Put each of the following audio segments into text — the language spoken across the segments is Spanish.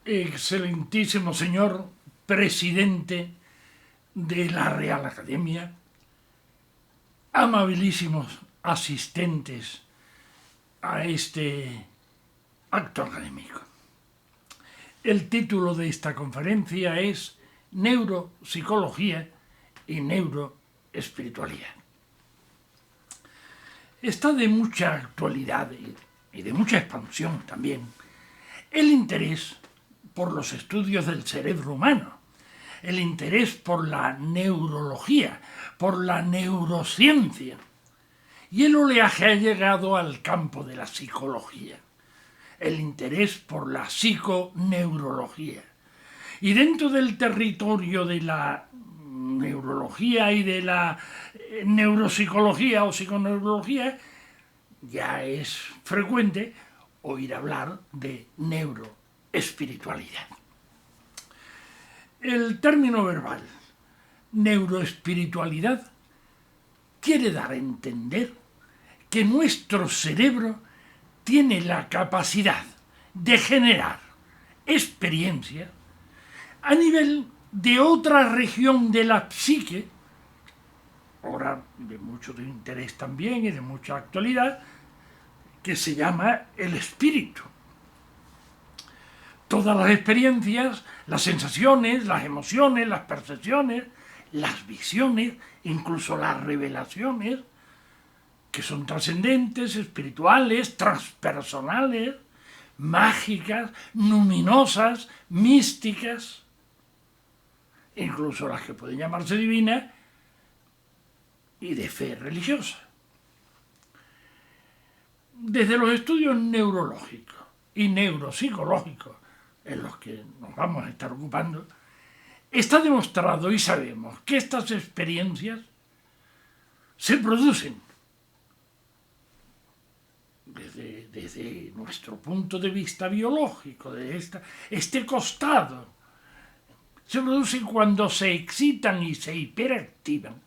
Excelentísimo señor presidente de la Real Academia, amabilísimos asistentes a este acto académico. El título de esta conferencia es Neuropsicología y Neuroespiritualidad. Está de mucha actualidad y de mucha expansión también el interés por los estudios del cerebro humano, el interés por la neurología, por la neurociencia. Y el oleaje ha llegado al campo de la psicología, el interés por la psiconeurología. Y dentro del territorio de la neurología y de la neuropsicología o psiconeurología, ya es frecuente oír hablar de neuroespiritualidad. El término verbal neuroespiritualidad quiere dar a entender que nuestro cerebro tiene la capacidad de generar experiencias a nivel de otra región de la psique, ahora de mucho interés también y de mucha actualidad, que se llama el espíritu. Todas las experiencias, las sensaciones, las emociones, las percepciones, las visiones, incluso las revelaciones, que son trascendentes, espirituales, transpersonales, mágicas, luminosas, místicas, incluso las que pueden llamarse divinas y de fe religiosa. Desde los estudios neurológicos y neuropsicológicos, en los que nos vamos a estar ocupando, está demostrado y sabemos que estas experiencias se producen desde nuestro punto de vista biológico, de este costado. Se producen cuando se excitan y se hiperactivan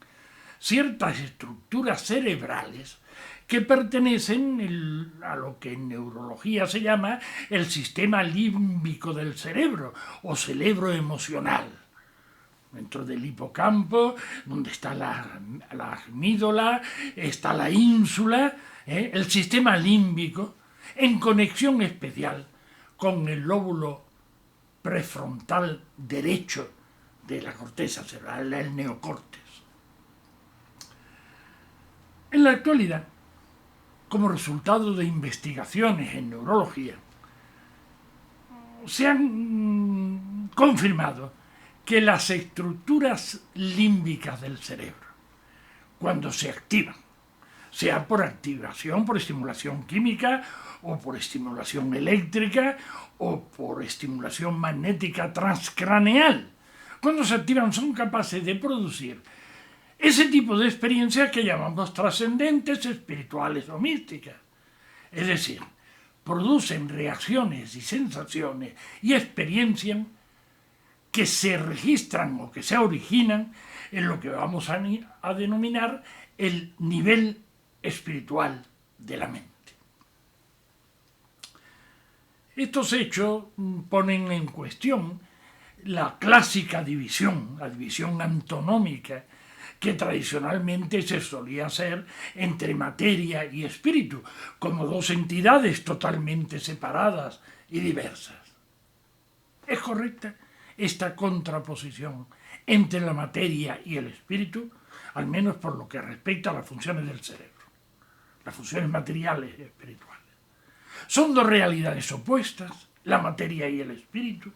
ciertas estructuras cerebrales que pertenecen a lo que en neurología se llama el sistema límbico del cerebro o cerebro emocional. Dentro del hipocampo, donde está la amígdala, está la ínsula, el sistema límbico, en conexión especial con el lóbulo prefrontal derecho de la corteza cerebral, el neocórtex. En la actualidad, como resultado de investigaciones en neurología, se han confirmado que las estructuras límbicas del cerebro, cuando se activan, sea por activación, por estimulación química, o por estimulación eléctrica, o por estimulación magnética transcraneal, cuando se activan son capaces de producir ese tipo de experiencias que llamamos trascendentes, espirituales o místicas. Es decir, producen reacciones y sensaciones y experiencias que se registran o que se originan en lo que vamos a denominar el nivel espiritual de la mente. Estos hechos ponen en cuestión la clásica división, la división antonómica, que tradicionalmente se solía hacer entre materia y espíritu, como dos entidades totalmente separadas y diversas. ¿Es correcta esta contraposición entre la materia y el espíritu, al menos por lo que respecta a las funciones del cerebro, las funciones materiales y espirituales? ¿Son dos realidades opuestas, la materia y el espíritu?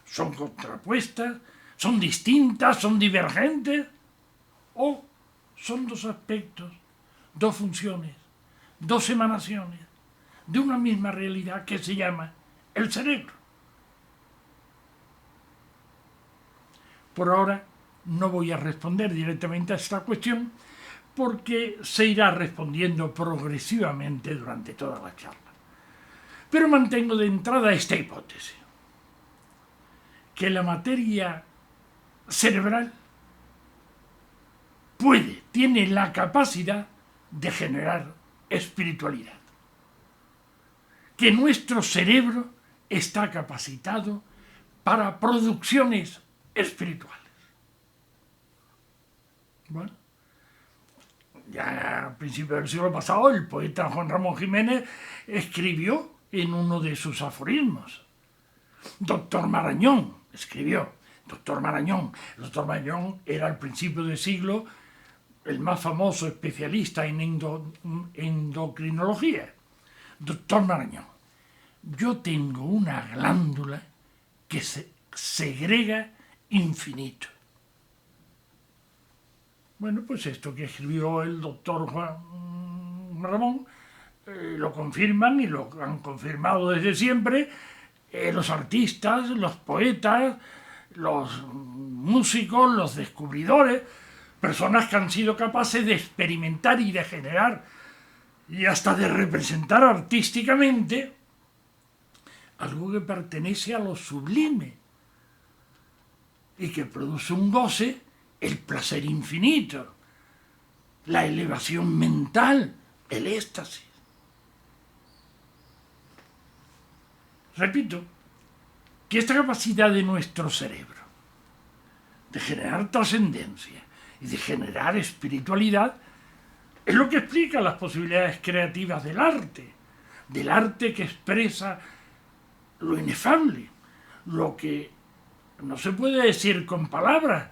¿Son contrapuestas? ¿Son distintas? ¿Son divergentes? ¿O son dos aspectos, dos funciones, dos emanaciones de una misma realidad que se llama el cerebro? Por ahora no voy a responder directamente a esta cuestión porque se irá respondiendo progresivamente durante toda la charla. Pero mantengo de entrada esta hipótesis, que la materia cerebral tiene la capacidad de generar espiritualidad, que nuestro cerebro está capacitado para producciones espirituales. Bueno, ya a principios del siglo pasado el poeta Juan Ramón Jiménez escribió en uno de sus aforismos. Doctor Marañón escribió. Doctor Marañón era al principio del siglo el más famoso especialista en endocrinología. Doctor Marañón, yo tengo una glándula que se segrega infinito. Bueno, pues esto que escribió el doctor Juan Ramón lo confirman y lo han confirmado desde siempre los artistas, los poetas, los músicos, los descubridores, personas que han sido capaces de experimentar y de generar y hasta de representar artísticamente algo que pertenece a lo sublime y que produce un goce, el placer infinito, la elevación mental, el éxtasis. Repito, que esta capacidad de nuestro cerebro de generar trascendencia y de generar espiritualidad es lo que explica las posibilidades creativas del arte que expresa lo inefable, lo que no se puede decir con palabras,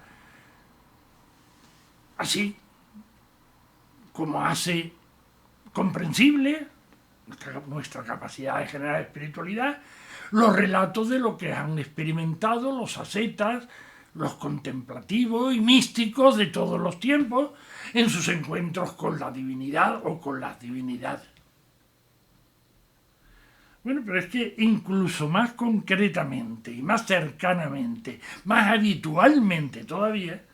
así como hace comprensible nuestra capacidad de generar espiritualidad, los relatos de lo que han experimentado los ascetas, los contemplativos y místicos de todos los tiempos en sus encuentros con la divinidad o con las divinidades. Bueno, pero es que incluso más concretamente y más cercanamente, más habitualmente todavía,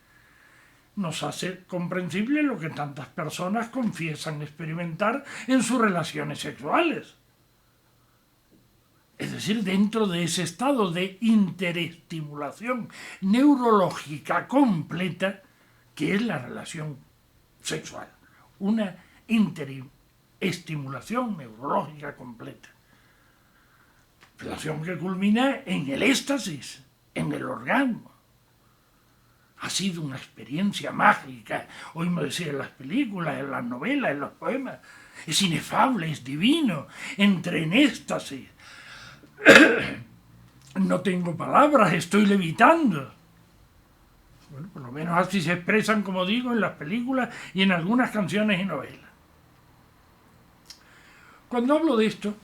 nos hace comprensible lo que tantas personas confiesan experimentar en sus relaciones sexuales. Es decir, dentro de ese estado de interestimulación neurológica completa que es la relación sexual. Una interestimulación neurológica completa. Relación que culmina en el éxtasis, en el orgasmo. Ha sido una experiencia mágica, oímos decir en las películas, en las novelas, en los poemas. Es inefable, es divino, entré en éxtasis. No tengo palabras, estoy levitando. Bueno, por lo menos así se expresan, como digo, en las películas y en algunas canciones y novelas. Cuando hablo de esto,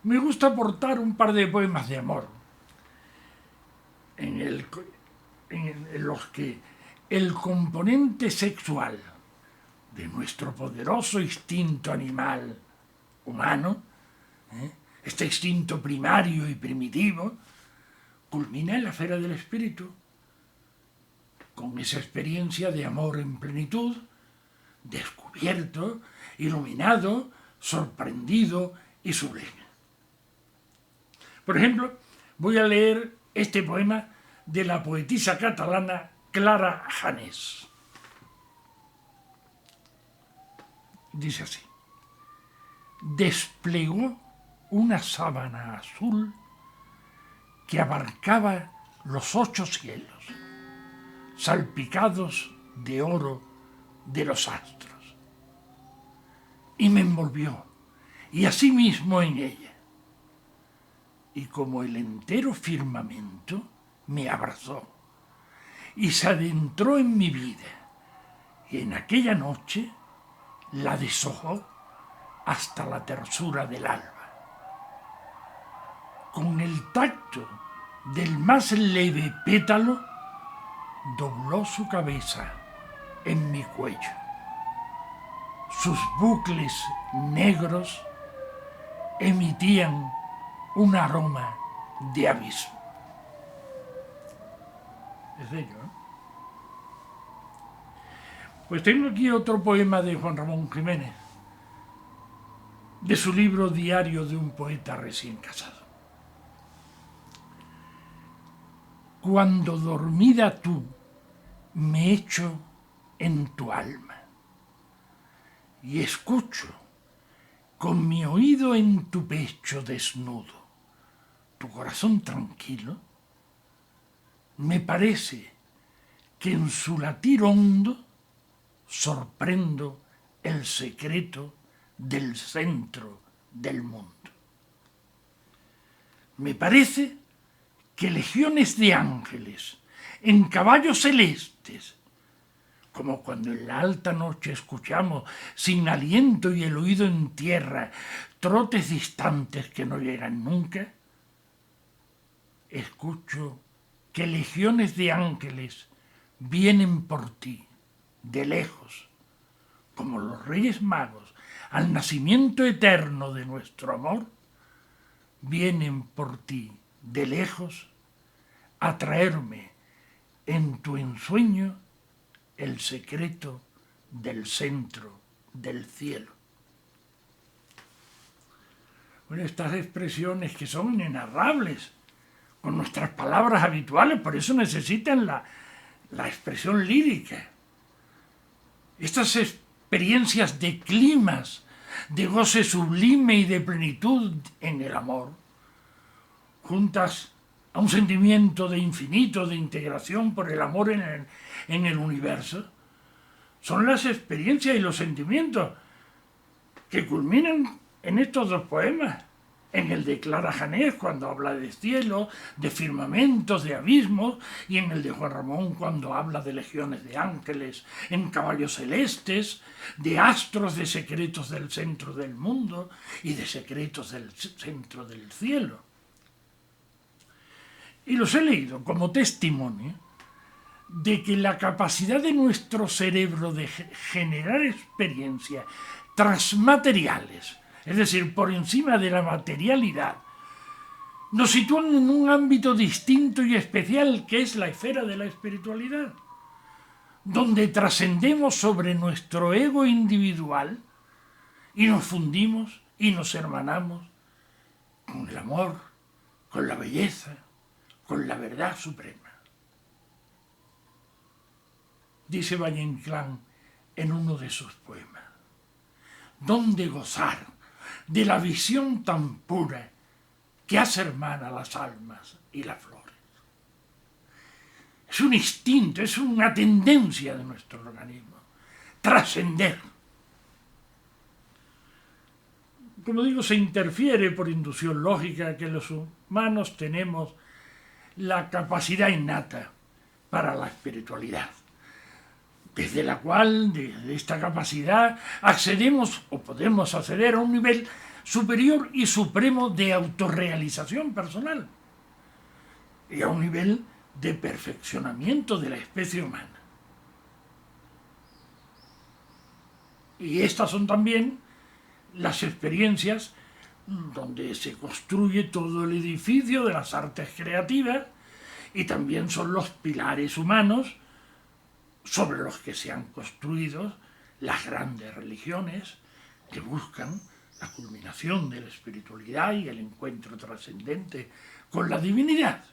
me gusta aportar un par de poemas de amor, en los que el componente sexual de nuestro poderoso instinto animal humano, este instinto primario y primitivo, culmina en la esfera del espíritu, con esa experiencia de amor en plenitud, descubierto, iluminado, sorprendido y sublime. Por ejemplo, voy a leer este poema de la poetisa catalana Clara Janés. Dice así: desplegó una sábana azul que abarcaba los 8 cielos, salpicados de oro de los astros, y me envolvió, y asimismo en ella, y como el entero firmamento me abrazó, y se adentró en mi vida, y en aquella noche la deshojó hasta la tersura del alba. Con el tacto del más leve pétalo, dobló su cabeza en mi cuello. Sus bucles negros emitían un aroma de abismo. Es bello, ¿eh? Pues tengo aquí otro poema de Juan Ramón Jiménez, de su libro Diario de un poeta recién casado. Cuando dormida tú me echo en tu alma y escucho con mi oído en tu pecho desnudo tu corazón tranquilo, me parece que en su latir hondo sorprendo el secreto del centro del mundo. Me parece que legiones de ángeles en caballos celestes, como cuando en la alta noche escuchamos sin aliento y el oído en tierra trotes distantes que no llegan nunca, escucho que legiones de ángeles vienen por ti de lejos, como los Reyes Magos al nacimiento eterno de nuestro amor, vienen por ti de lejos a traerme en tu ensueño el secreto del centro del cielo. Bueno, estas expresiones que son inenarrables con nuestras palabras habituales, por eso necesitan la expresión lírica. Estas experiencias de climas, de goce sublime y de plenitud en el amor, juntas a un sentimiento de infinito, de integración por el amor en el universo, son las experiencias y los sentimientos que culminan en estos dos poemas. En el de Clara Janés, cuando habla de cielo, de firmamentos, de abismos, y en el de Juan Ramón, cuando habla de legiones de ángeles en caballos celestes, de astros, de secretos del centro del mundo y de secretos del centro del cielo. Y los he leído como testimonio de que la capacidad de nuestro cerebro de generar experiencias transmateriales, es decir, por encima de la materialidad, nos sitúan en un ámbito distinto y especial que es la esfera de la espiritualidad, donde trascendemos sobre nuestro ego individual y nos fundimos y nos hermanamos con el amor, con la belleza, con la verdad suprema. Dice Valle Inclán en uno de sus poemas: ¿dónde gozar de la visión tan pura que hace hermana las almas y las flores? Es un instinto, es una tendencia de nuestro organismo, trascender. Como digo, se interfiere por inducción lógica que los humanos tenemos la capacidad innata para la espiritualidad, desde la cual, desde esta capacidad, accedemos o podemos acceder a un nivel superior y supremo de autorrealización personal y a un nivel de perfeccionamiento de la especie humana. Y estas son también las experiencias donde se construye todo el edificio de las artes creativas y también son los pilares humanos sobre los que se han construido las grandes religiones que buscan la culminación de la espiritualidad y el encuentro trascendente con la divinidad.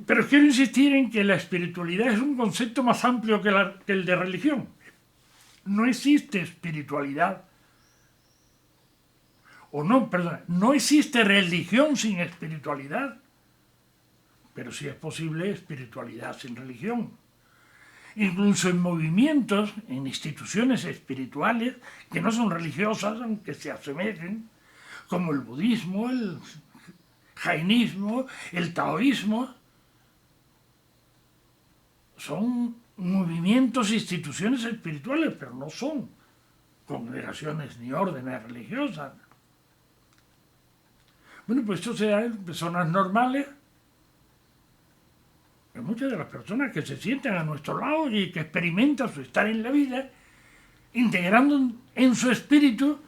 Pero quiero insistir en que la espiritualidad es un concepto más amplio que el de religión. No existe espiritualidad, no existe religión sin espiritualidad, pero sí es posible espiritualidad sin religión. Incluso en movimientos, en instituciones espirituales que no son religiosas, aunque se asemejen, como el budismo, el jainismo, el taoísmo, son movimientos e instituciones espirituales, pero no son congregaciones ni órdenes religiosas. Bueno, pues esto se da en personas normales, en muchas de las personas que se sienten a nuestro lado y que experimentan su estar en la vida, integrando en su espíritu,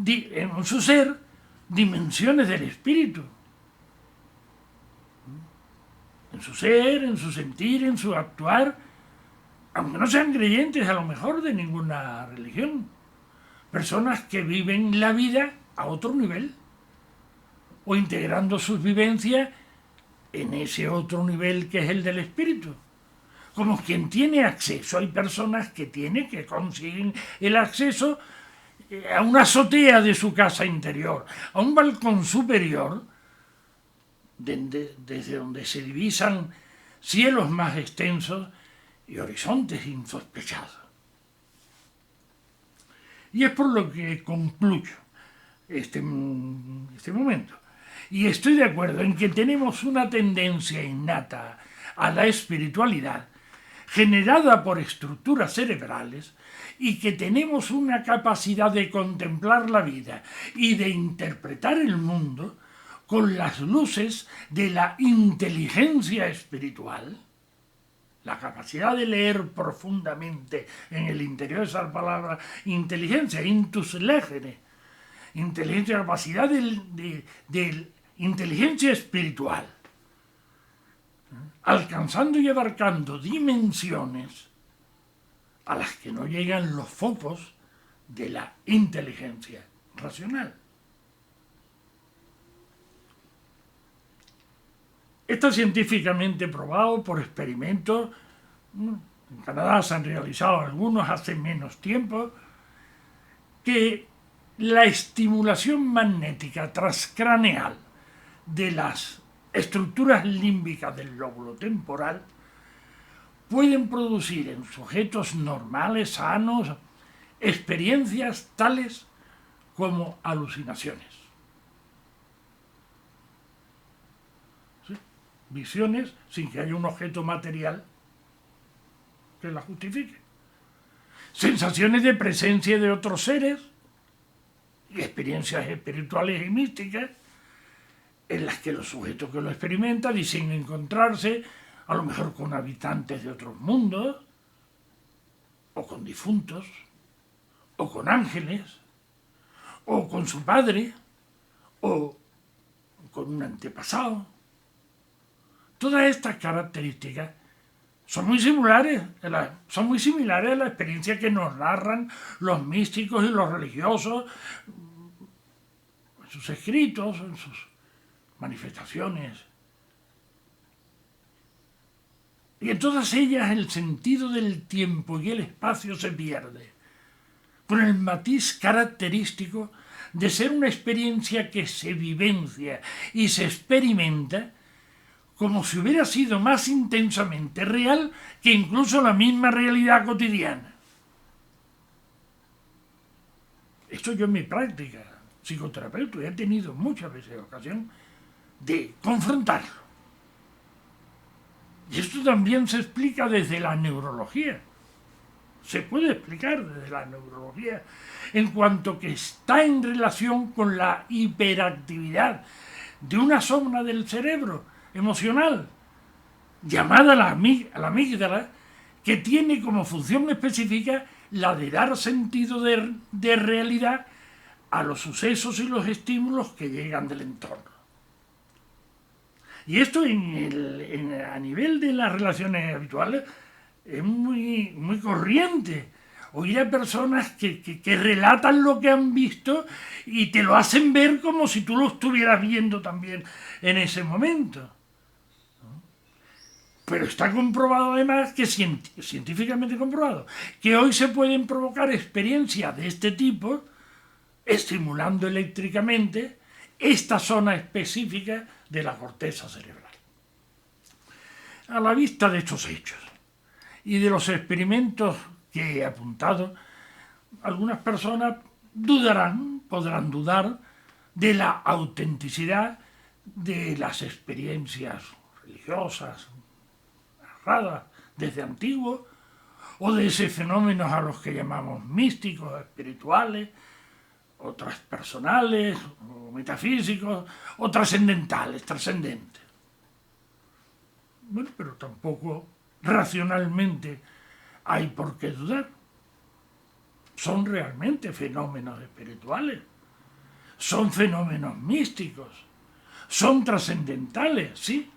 en su ser, dimensiones del espíritu. En su ser, en su sentir, en su actuar, aunque no sean creyentes a lo mejor de ninguna religión. Personas que viven la vida a otro nivel o integrando sus vivencias en ese otro nivel que es el del espíritu. Como quien tiene acceso. Hay personas que consiguen el acceso a una azotea de su casa interior, a un balcón superior, desde donde se divisan cielos más extensos y horizontes insospechados. Y es por lo que concluyo este momento. Y estoy de acuerdo en que tenemos una tendencia innata a la espiritualidad generada por estructuras cerebrales y que tenemos una capacidad de contemplar la vida y de interpretar el mundo con las luces de la inteligencia espiritual, la capacidad de leer profundamente en el interior de esa palabra inteligencia, intus legere, inteligencia, capacidad de inteligencia espiritual, alcanzando y abarcando dimensiones a las que no llegan los focos de la inteligencia racional. Está científicamente probado por experimentos. En Canadá se han realizado algunos hace menos tiempo, que la estimulación magnética transcraneal de las estructuras límbicas del lóbulo temporal pueden producir en sujetos normales, sanos, experiencias tales como alucinaciones. ¿Sí? Visiones sin que haya un objeto material que la justifique. Sensaciones de presencia de otros seres y experiencias espirituales y místicas en las que los sujetos que lo experimentan dicen encontrarse a lo mejor con habitantes de otros mundos, o con difuntos, o con ángeles, o con su padre, o con un antepasado. Todas estas características son muy similares a la experiencia que nos narran los místicos y los religiosos en sus escritos, en sus manifestaciones. Y en todas ellas el sentido del tiempo y el espacio se pierde, con el matiz característico de ser una experiencia que se vivencia y se experimenta como si hubiera sido más intensamente real que incluso la misma realidad cotidiana. Esto yo en mi práctica psicoterapeuta he tenido muchas veces ocasión de confrontarlo. Y esto también se explica desde la neurología. Se puede explicar desde la neurología en cuanto que está en relación con la hiperactividad de una zona del cerebro emocional llamada la amígdala, que tiene como función específica la de dar sentido de realidad a los sucesos y los estímulos que llegan del entorno. Y esto a nivel de las relaciones habituales es muy corriente. Oír a personas que relatan lo que han visto y te lo hacen ver como si tú lo estuvieras viendo también en ese momento. Pero está comprobado además, científicamente comprobado, que hoy se pueden provocar experiencias de este tipo estimulando eléctricamente esta zona específica de la corteza cerebral. A la vista de estos hechos y de los experimentos que he apuntado, algunas personas podrán dudar de la autenticidad de las experiencias religiosas narradas desde antiguo, o de esos fenómenos a los que llamamos místicos, espirituales, o transpersonales, o metafísicos, o trascendentes. Bueno, pero tampoco racionalmente hay por qué dudar. Son realmente fenómenos espirituales, son fenómenos místicos, son trascendentales, sí,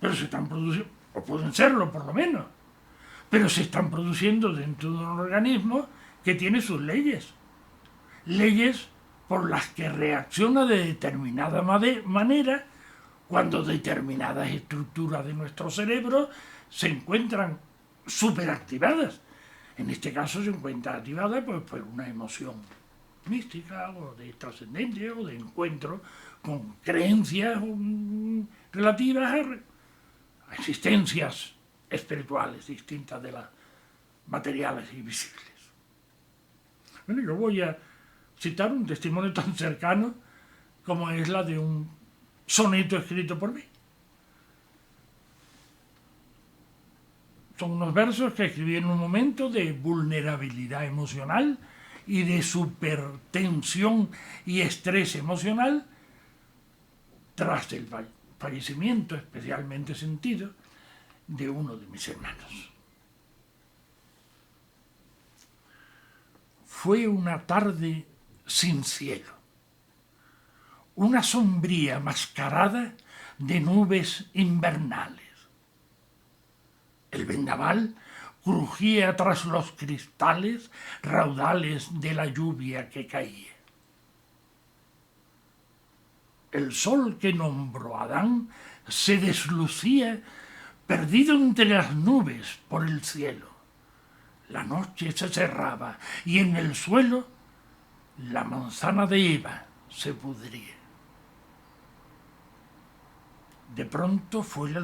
pero se están produciendo, o pueden serlo por lo menos, pero se están produciendo dentro de un organismo que tiene sus leyes por las que reacciona de determinada manera cuando determinadas estructuras de nuestro cerebro se encuentran superactivadas. En este caso se encuentra activada pues, por una emoción mística o de trascendencia o de encuentro con creencias relativas a existencias espirituales distintas de las materiales y visibles. Bueno, yo voy a citar un testimonio tan cercano como es la de un soneto escrito por mí. Son unos versos que escribí en un momento de vulnerabilidad emocional y de supertensión y estrés emocional tras el fallecimiento especialmente sentido de uno de mis hermanos. Fue una tarde sin cielo, una sombría mascarada de nubes invernales. El vendaval crujía tras los cristales raudales de la lluvia que caía. El sol que nombró Adán se deslucía perdido entre las nubes por el cielo. La noche se cerraba y en el suelo la manzana de Eva se pudría. De pronto fue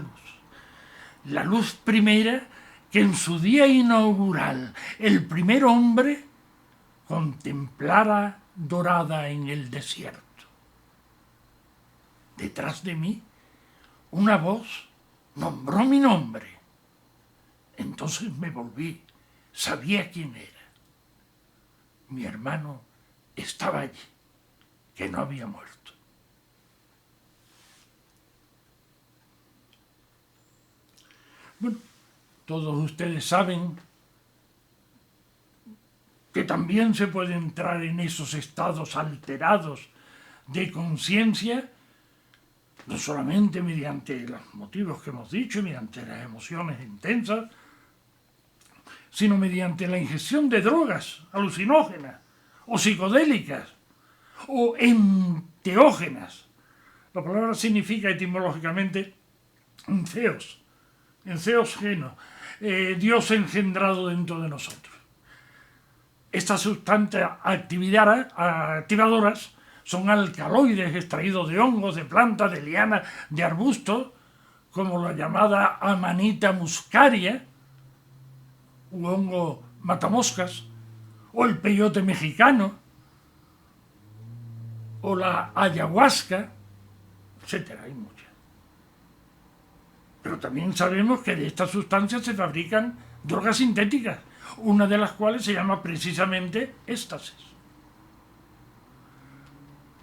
la luz primera que en su día inaugural el primer hombre contemplara dorada en el desierto. Detrás de mí, una voz nombró mi nombre. Entonces me volví, sabía quién era. Mi hermano estaba allí, que no había muerto. Bueno, todos ustedes saben que también se puede entrar en esos estados alterados de conciencia, no solamente mediante los motivos que hemos dicho, mediante las emociones intensas, sino mediante la ingestión de drogas alucinógenas o psicodélicas o enteógenas. La palabra significa etimológicamente enceosgeno, Dios engendrado dentro de nosotros. Estas sustancias activadoras son alcaloides extraídos de hongos, de plantas, de lianas, de arbustos, como la llamada Amanita muscaria, u hongo matamoscas, o el peyote mexicano, o la ayahuasca, etcétera, hay muchas. Pero también sabemos que de estas sustancias se fabrican drogas sintéticas, una de las cuales se llama precisamente éxtasis.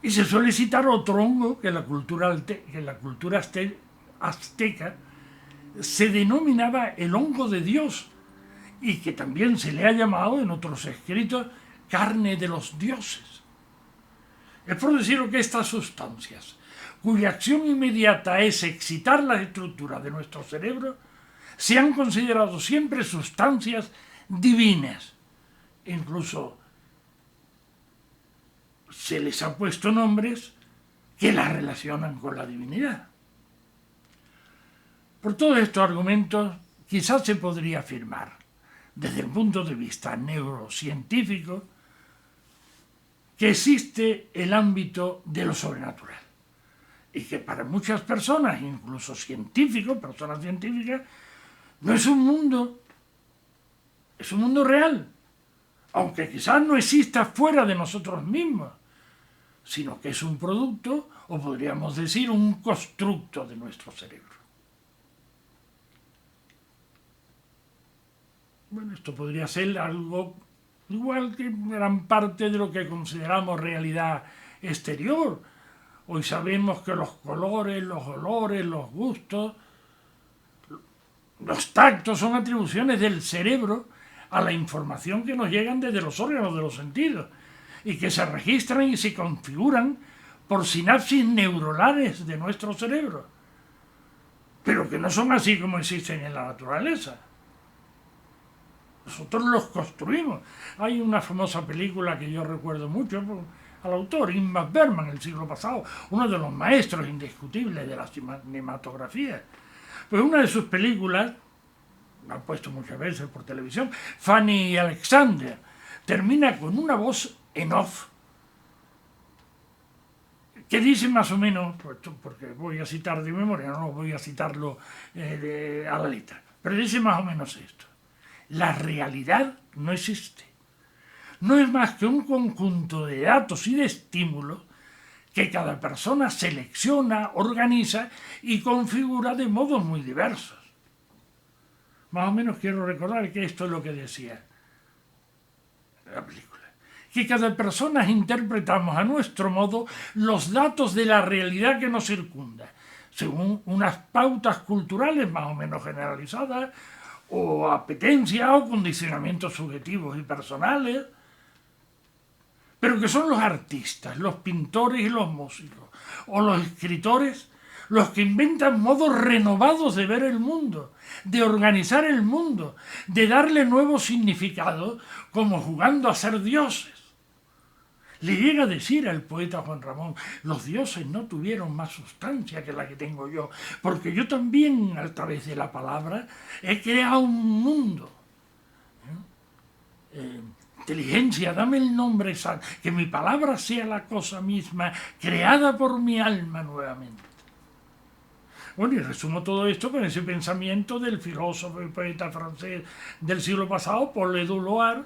Y se suele citar otro hongo que en la cultura azteca se denominaba el hongo de Dios y que también se le ha llamado en otros escritos carne de los dioses. Es por decirlo que estas sustancias, cuya acción inmediata es excitar las estructuras de nuestro cerebro, se han considerado siempre sustancias divinas. Incluso se les ha puesto nombres que las relacionan con la divinidad. Por todos estos argumentos, quizás se podría afirmar, desde el punto de vista neurocientífico, que existe el ámbito de lo sobrenatural y que para muchas personas, incluso personas científicas, no es un mundo, es un mundo real, aunque quizás no exista fuera de nosotros mismos, sino que es un producto, o podríamos decir, un constructo de nuestro cerebro. Bueno, esto podría ser algo igual que gran parte de lo que consideramos realidad exterior. Hoy sabemos que los colores, los olores, los gustos, los tactos son atribuciones del cerebro a la información que nos llegan desde los órganos de los sentidos y que se registran y se configuran por sinapsis neuronales de nuestro cerebro, pero que no son así como existen en la naturaleza. Nosotros los construimos. Hay una famosa película que yo recuerdo mucho al autor, Ingmar Bergman, el siglo pasado, uno de los maestros indiscutibles de la cinematografía. Pues una de sus películas lo han puesto muchas veces por televisión, Fanny Alexander, termina con una voz en off que dice más o menos, porque voy a citar de memoria, no voy a citarlo a la letra, pero dice más o menos esto: la realidad no existe, no es más que un conjunto de datos y de estímulos que cada persona selecciona, organiza y configura de modos muy diversos. Más o menos quiero recordar que esto es lo que decía la película, que cada persona interpretamos a nuestro modo los datos de la realidad que nos circunda, según unas pautas culturales más o menos generalizadas, o apetencias o condicionamientos subjetivos y personales, pero que son los artistas, los pintores y los músicos, o los escritores, los que inventan modos renovados de ver el mundo, de organizar el mundo, de darle nuevos significados, como jugando a ser dioses. Le llega a decir al poeta Juan Ramón: los dioses no tuvieron más sustancia que la que tengo yo, porque yo también, a través de la palabra, he creado un mundo. Inteligencia, dame el nombre exacto, que mi palabra sea la cosa misma, creada por mi alma nuevamente. Bueno, y resumo todo esto con ese pensamiento del filósofo y poeta francés del siglo pasado, Paul Éluard,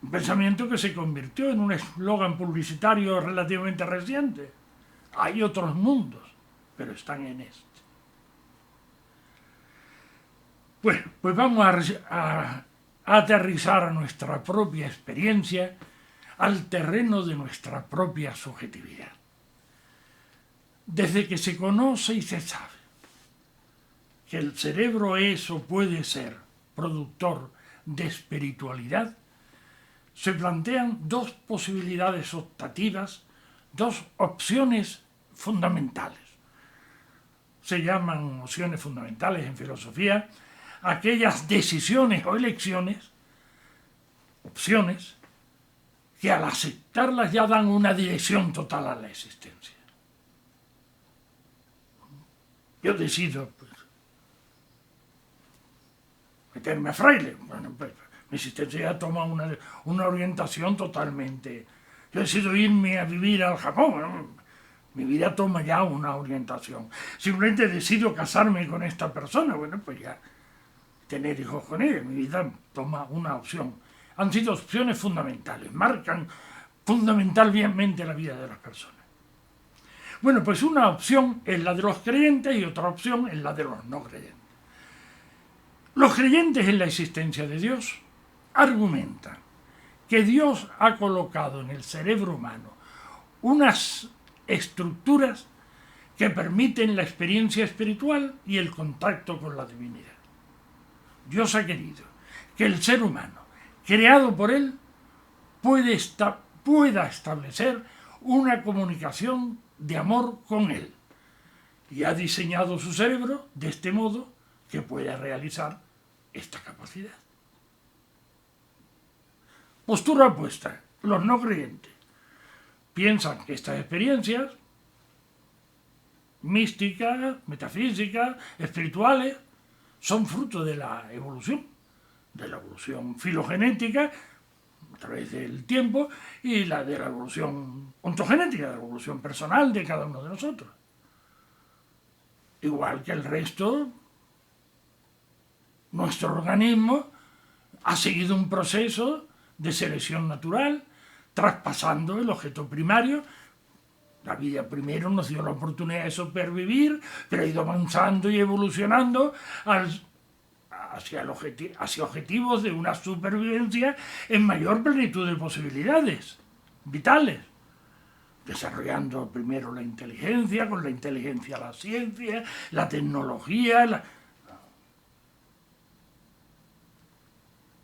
un pensamiento que se convirtió en un eslogan publicitario relativamente reciente. Hay otros mundos, pero están en este. Bueno, pues vamos a aterrizar a nuestra propia experiencia, al terreno de nuestra propia subjetividad. Desde que se conoce y se sabe que el cerebro es o puede ser productor de espiritualidad, se plantean dos posibilidades optativas, dos opciones fundamentales. Se llaman opciones fundamentales en filosofía aquellas decisiones o elecciones, opciones, que al aceptarlas ya dan una dirección total a la existencia. Yo decido, pues, meterme a fraile. Bueno, pues, mi existencia ya toma una orientación totalmente. Yo decido irme a vivir al Japón. Bueno, mi vida toma ya una orientación. Simplemente decido casarme con esta persona. Bueno, pues ya tener hijos con ella. Mi vida toma una opción. Han sido opciones fundamentales. Marcan fundamentalmente la vida de las personas. Bueno, pues una opción es la de los creyentes y otra opción es la de los no creyentes. Los creyentes en la existencia de Dios argumentan que Dios ha colocado en el cerebro humano unas estructuras que permiten la experiencia espiritual y el contacto con la divinidad. Dios ha querido que el ser humano, creado por Él, pueda establecer una comunicación de amor con Él. Y ha diseñado su cerebro de este modo que pueda realizar esta capacidad. Postura opuesta. Los no creyentes piensan que estas experiencias místicas, metafísicas, espirituales, son fruto de la evolución filogenética a través del tiempo y de la evolución ontogenética, de la evolución personal de cada uno de nosotros. Igual que el resto, nuestro organismo ha seguido un proceso de selección natural, traspasando el objeto primario. La vida primero nos dio la oportunidad de supervivir, pero ha ido avanzando y evolucionando hacia objetivos de una supervivencia en mayor plenitud de posibilidades vitales, desarrollando primero la inteligencia, con la inteligencia la ciencia, la tecnología.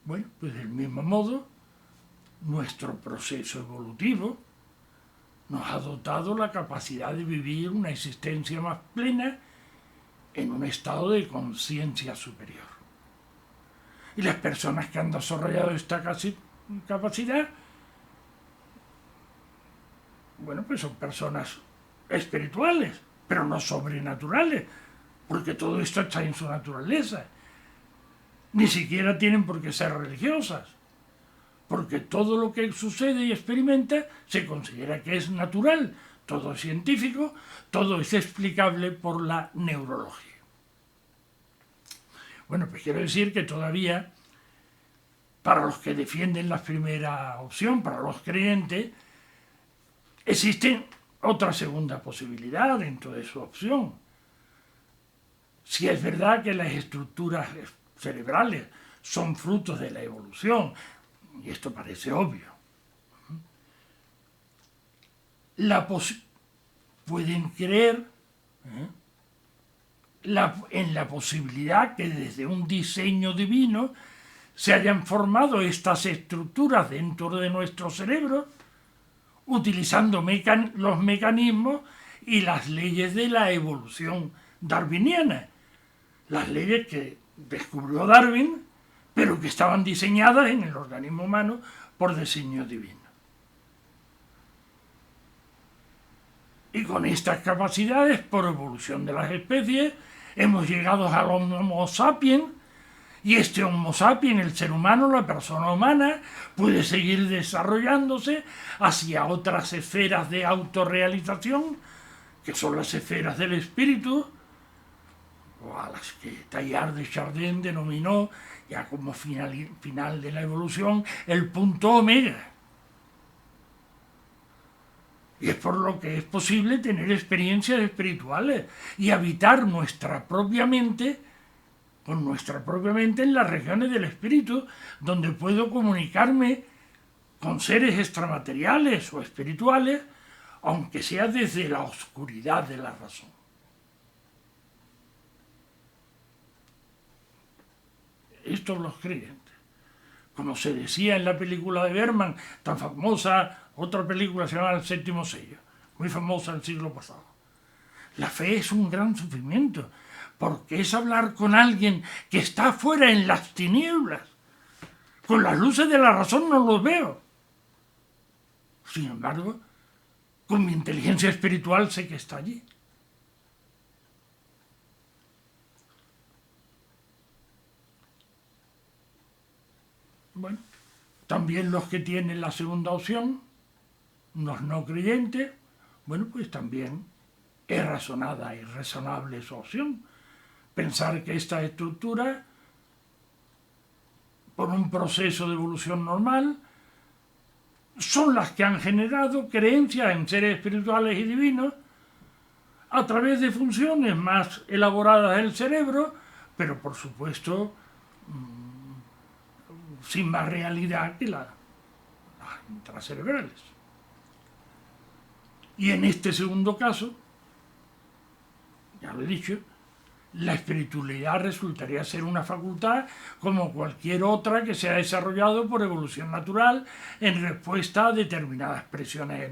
Bueno, pues del mismo modo, nuestro proceso evolutivo nos ha dotado la capacidad de vivir una existencia más plena en un estado de conciencia superior. Y las personas que han desarrollado esta capacidad, bueno, pues son personas espirituales, pero no sobrenaturales, porque todo esto está en su naturaleza. Ni siquiera tienen por qué ser religiosas, porque todo lo que sucede y experimenta se considera que es natural, todo es científico, todo es explicable por la neurología. Bueno, pues quiero decir que todavía, para los que defienden la primera opción, para los creyentes, existe otra segunda posibilidad dentro de su opción. Si es verdad que las estructuras cerebrales son frutos de la evolución, y esto parece obvio, pueden creer en la posibilidad que desde un diseño divino se hayan formado estas estructuras dentro de nuestro cerebro utilizando los mecanismos y las leyes de la evolución darwiniana, las leyes que descubrió Darwin, pero que estaban diseñadas en el organismo humano por diseño divino. Y con estas capacidades, por evolución de las especies, hemos llegado al Homo sapiens, y este Homo sapiens, el ser humano, la persona humana, puede seguir desarrollándose hacia otras esferas de autorrealización, que son las esferas del espíritu, o a las que Teilhard de Chardin denominó, ya como final de la evolución, el punto omega. Y es por lo que es posible tener experiencias espirituales y habitar nuestra propia mente, con nuestra propia mente en las regiones del espíritu, donde puedo comunicarme con seres extramateriales o espirituales, aunque sea desde la oscuridad de la razón. Estos los creyentes. Como se decía en la película de Bergman, tan famosa, otra película se llama El séptimo sello, muy famosa del siglo pasado. La fe es un gran sufrimiento, porque es hablar con alguien que está afuera en las tinieblas. Con las luces de la razón no los veo. Sin embargo, con mi inteligencia espiritual sé que está allí. Bueno, también los que tienen la segunda opción, los no creyentes, bueno, pues también es razonada y razonable su opción. Pensar que esta estructura, por un proceso de evolución normal, son las que han generado creencias en seres espirituales y divinos a través de funciones más elaboradas del cerebro, pero por supuesto sin más realidad que las intracerebrales. Y en este segundo caso, ya lo he dicho, la espiritualidad resultaría ser una facultad como cualquier otra que se ha desarrollado por evolución natural en respuesta a determinadas presiones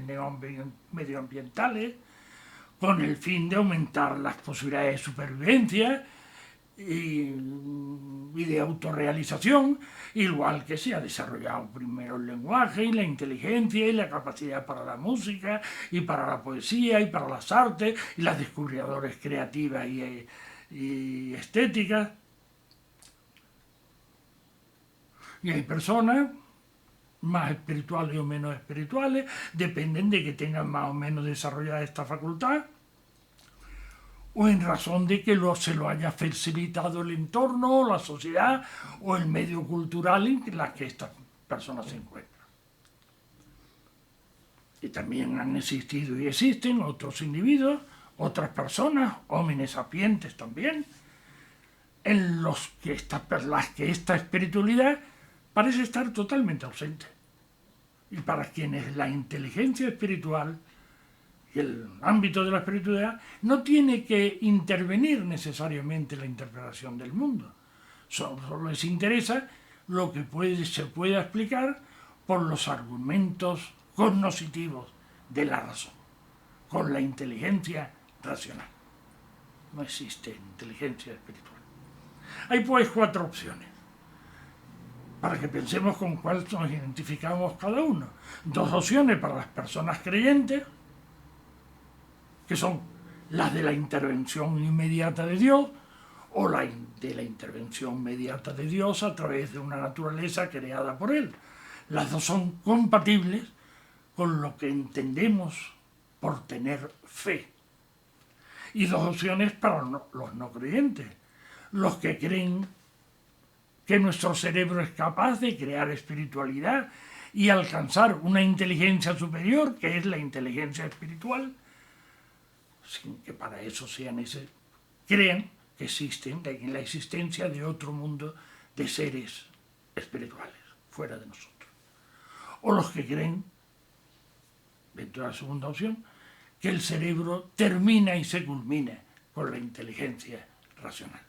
medioambientales, con el fin de aumentar las posibilidades de supervivencia y de autorrealización, igual que se ha desarrollado primero el lenguaje y la inteligencia y la capacidad para la música y para la poesía y para las artes y las descubridores creativas y estéticas. Y hay personas más espirituales o menos espirituales, dependen de que tengan más o menos desarrollada esta facultad, o en razón de que se lo haya facilitado el entorno, la sociedad o el medio cultural en la que estas personas se encuentran. Y también han existido y existen otros individuos, otras personas, hombres sapientes también, en las que esta espiritualidad parece estar totalmente ausente. Y para quienes la inteligencia espiritual y el ámbito de la espiritualidad no tiene que intervenir necesariamente en la interpretación del mundo. Solo les interesa lo que se pueda explicar por los argumentos cognitivos de la razón, con la inteligencia racional. No existe inteligencia espiritual. Hay pues 4 opciones, para que pensemos con cuál nos identificamos cada uno. 2 opciones para las personas creyentes, que son las de la intervención inmediata de Dios, o de la intervención inmediata de Dios a través de una naturaleza creada por Él. Las dos son compatibles con lo que entendemos por tener fe. Y dos opciones para los no creyentes. Los que creen que nuestro cerebro es capaz de crear espiritualidad y alcanzar una inteligencia superior, que es la inteligencia espiritual, sin que para eso sea necesario, crean que existen en la existencia de otro mundo de seres espirituales, fuera de nosotros. O los que creen, dentro de la segunda opción, que el cerebro termina y se culmina con la inteligencia racional.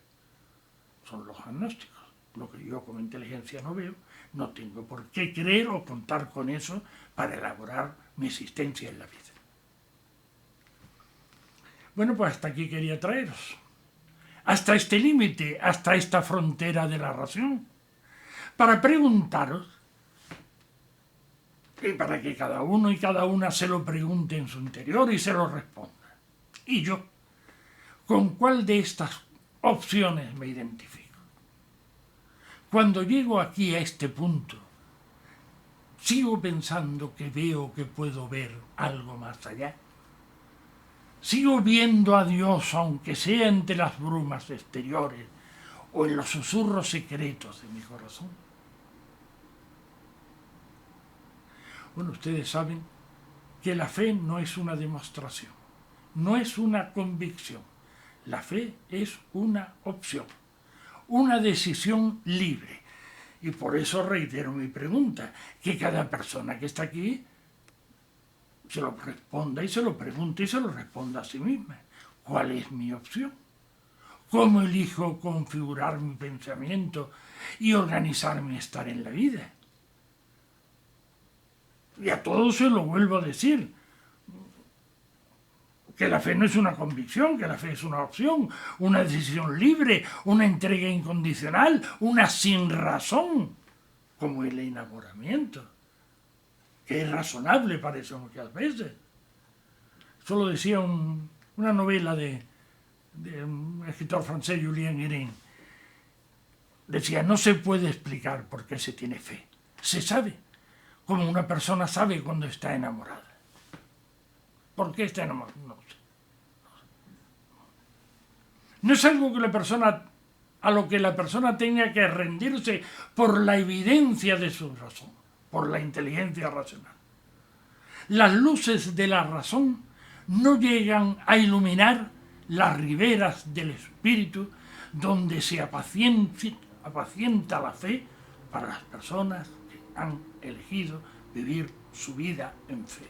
Son los agnósticos. Lo que yo como inteligencia no veo, no tengo por qué creer o contar con eso para elaborar mi existencia en la vida. Bueno, pues hasta aquí quería traeros. Hasta este límite, hasta esta frontera de la razón, para preguntaros, y para que cada uno y cada una se lo pregunte en su interior y se lo responda. Y yo, ¿con cuál de estas opciones me identifico? Cuando llego aquí a este punto, ¿sigo pensando que veo que puedo ver algo más allá? ¿Sigo viendo a Dios, aunque sea entre las brumas exteriores o en los susurros secretos de mi corazón? Bueno, ustedes saben que la fe no es una demostración, no es una convicción. La fe es una opción, una decisión libre. Y por eso reitero mi pregunta, que cada persona que está aquí se lo responda y se lo pregunte y se lo responda a sí misma. ¿Cuál es mi opción? ¿Cómo elijo configurar mi pensamiento y organizar mi estar en la vida? Y a todos se lo vuelvo a decir, que la fe no es una convicción, que la fe es una opción, una decisión libre, una entrega incondicional, una sin razón, como el enamoramiento, que es razonable para eso muchas veces. Eso lo decía una novela de un escritor francés, Julien Guérin. Decía, no se puede explicar por qué se tiene fe. Se sabe, como una persona sabe cuando está enamorada. ¿Por qué está enamorada? No sé. No es algo que a lo que la persona tenga que rendirse por la evidencia de su razón, por la inteligencia racional. Las luces de la razón no llegan a iluminar las riberas del espíritu donde se apacienta la fe para las personas que han elegido vivir su vida en fe.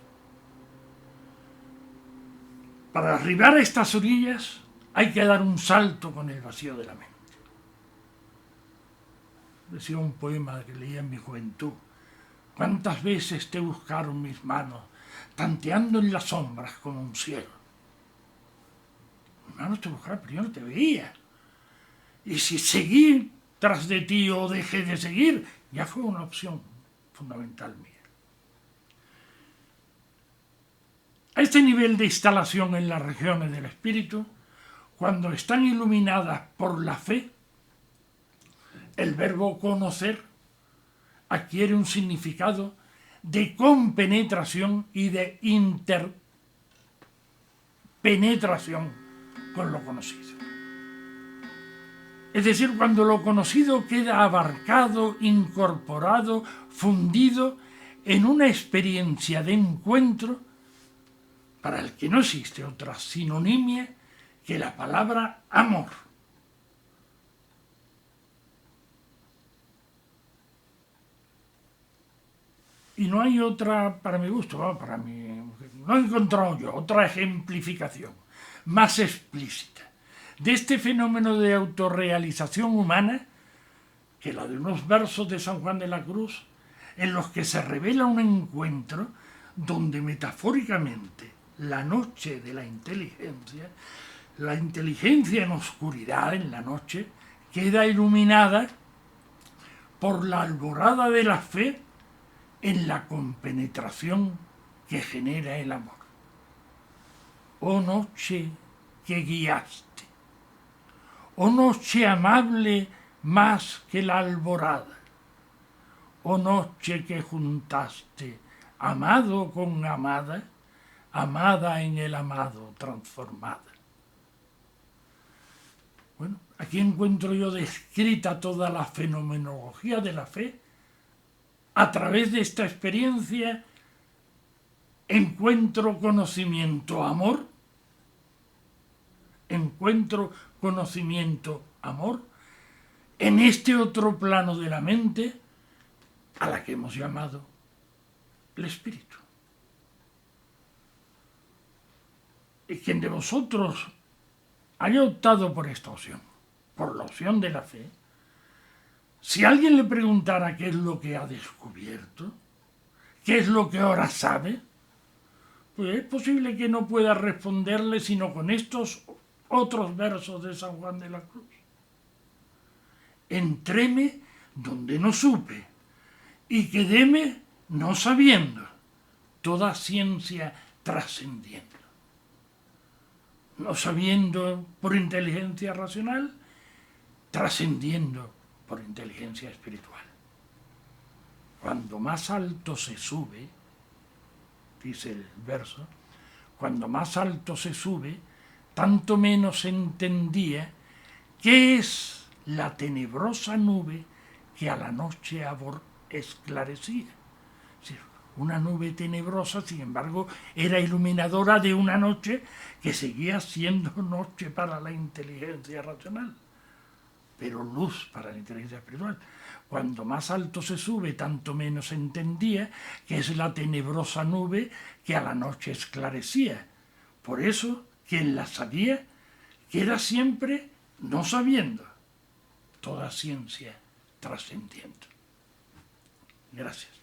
Para arribar a estas orillas hay que dar un salto con el vacío de la mente. Decía un poema que leía en mi juventud. ¿Cuántas veces te buscaron mis manos, tanteando en las sombras como un cielo? Mis manos te buscaron, pero yo no te veía. Y si seguí tras de ti o dejé de seguir, ya fue una opción fundamental mía. A este nivel de instalación en las regiones del espíritu, cuando están iluminadas por la fe, el verbo conocer adquiere un significado de compenetración y de interpenetración con lo conocido. Es decir, cuando lo conocido queda abarcado, incorporado, fundido en una experiencia de encuentro para el que no existe otra sinonimia que la palabra amor. Y no hay otra, para mi gusto, no he encontrado yo otra ejemplificación más explícita de este fenómeno de autorrealización humana que la de unos versos de San Juan de la Cruz en los que se revela un encuentro donde metafóricamente la noche de la inteligencia en oscuridad, en la noche, queda iluminada por la alborada de la fe en la compenetración que genera el amor. Oh noche que guiaste, oh noche amable más que la alborada, oh noche que juntaste amado con amada, amada en el amado transformada. Bueno, aquí encuentro yo descrita toda la fenomenología de la fe. A través de esta experiencia encuentro conocimiento, amor, encuentro conocimiento, amor, en este otro plano de la mente a la que hemos llamado el espíritu. Y quien de vosotros haya optado por esta opción, por la opción de la fe, si alguien le preguntara qué es lo que ha descubierto, qué es lo que ahora sabe, pues es posible que no pueda responderle sino con estos otros versos de San Juan de la Cruz. Entréme donde no supe y quedéme no sabiendo, toda ciencia trascendiendo. No sabiendo por inteligencia racional, trascendiendo por inteligencia espiritual. Cuando más alto se sube, dice el verso, cuando más alto se sube, tanto menos entendía qué es la tenebrosa nube que a la noche esclarecía. Sí, una nube tenebrosa, sin embargo, era iluminadora de una noche que seguía siendo noche para la inteligencia racional, pero luz para la inteligencia espiritual. Cuando más alto se sube, tanto menos entendía que es la tenebrosa nube que a la noche esclarecía. Por eso, quien la sabía queda siempre no sabiendo, toda ciencia trascendiendo. Gracias.